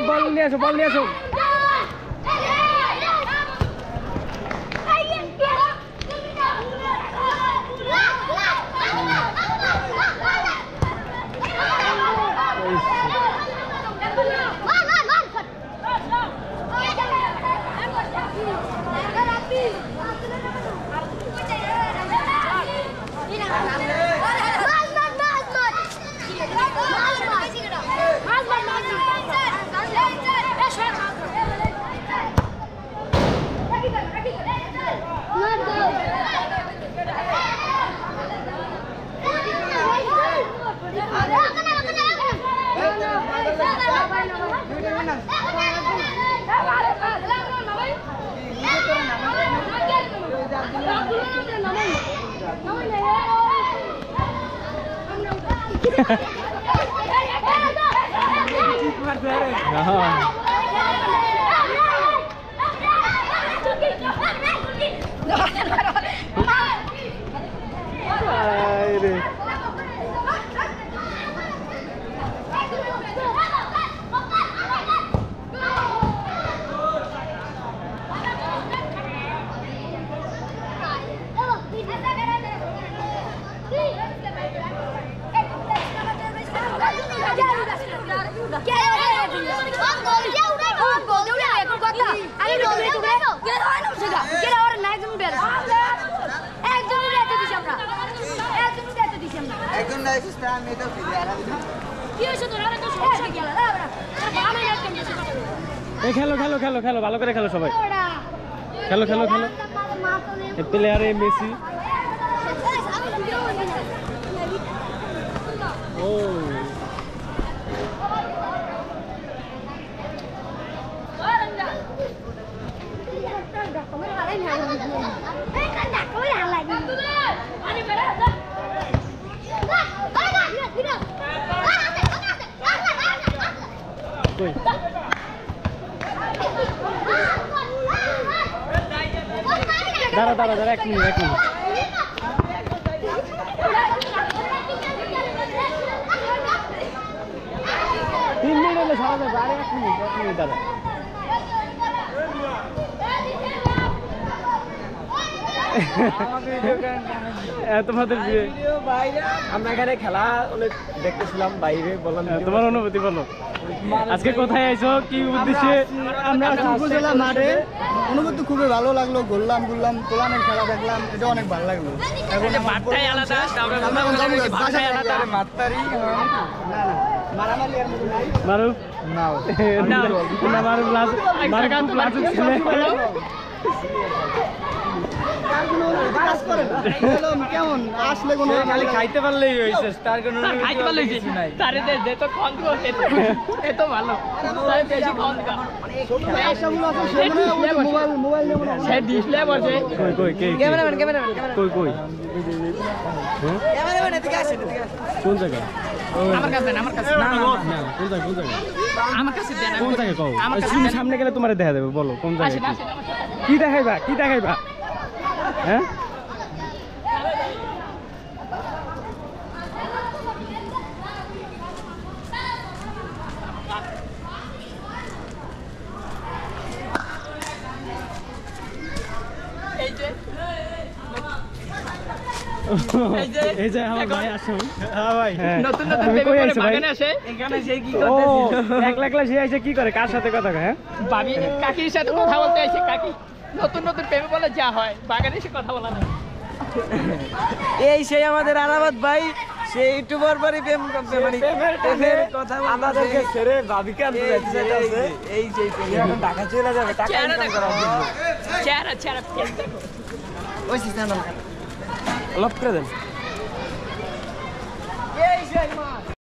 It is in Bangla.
বল নিয়ে আসো, বল নিয়ে আসো। খেলো খেলো খেলো খেলো ভালো করে খেলো সবাই, খেলো খেলো খেলো। প্লেয়ারে মেসি। ও দাঁড়া দাঁড়া দাঁড়া, 1 মিনিট 1 মিনিট। 3 মিনিট হলে সারা যাবে, আরে 1 মিনিট 1 মিনিট দাঁড়া। তোমাদের আমরা এখানে খেলা দেখতেছিলাম বাইরে, বললাম তোমার অনুভূতি বলো। আজকে কোথায় আইছো, কি উদ্দেশ্যে? আমরা উপজেলা মাঠে, অনুভূতি খুবই ভালো লাগলো। ঘুরলাম ঘুরলাম, তোলানের খেলা দেখলাম, এটা অনেক ভালো লাগলো। কেমন আসলে কোনো খালি খাইতে পারলেই হয়েছে, তার কোনো খাইতে পারলেই কিছু নাই। তারে যে তো খন্দ এত ভালো, তাই বেশি খন্দ মোবাইল মোবাইল সে ডিসপ্লে বসে। কই কই কে ক্যামেরাম্যান ক্যামেরাম্যান কই কই ক্যামেরাম্যান এদিকে আসেন, এদিকে আসেন। কোন জায়গা? আমার কাছে না, আমার কাছে না না না, কোন জায়গা কোন জায়গা? আমার কাছে দেন। কোন জায়গা কও? আমার কাছে তুমি সামনে গেলে তোমারে দেখা দেবে, বলো কোন জায়গা? আসেন আসেন। কি দেখাইবা, কি দেখাইবা? হ্যাঁ এই যে আমার ভাই আসুন। হ্যাঁ ভাই, নতুন নতুন পেপারে বাগানে আসে, এখানে সে কি করতেছে? একলা একলা সে আইছে কি করে, কার সাথে কথা কয়? হ্যাঁ ভাবি কাকির সাথে কথা বলতে আইছে। কাকি নতুন নতুন প্রেমে বলে যা হয়, বাগানে এসে কথা বলা না। এই সেই আমাদের আরাবাদ ভাই, সেই ইউটিউবার বাড়ি প্রেম মানে প্রেমের কথা আমাদেরকে ছেড়ে ভাবিকে আনতে যাচ্ছে। এই সেই এখন টাকা চলে যাবে, টাকা ইনকাম করার জন্য। চেহারা চেহারা দেখো ওই সিস্টেম লক করে দেন। এই সেই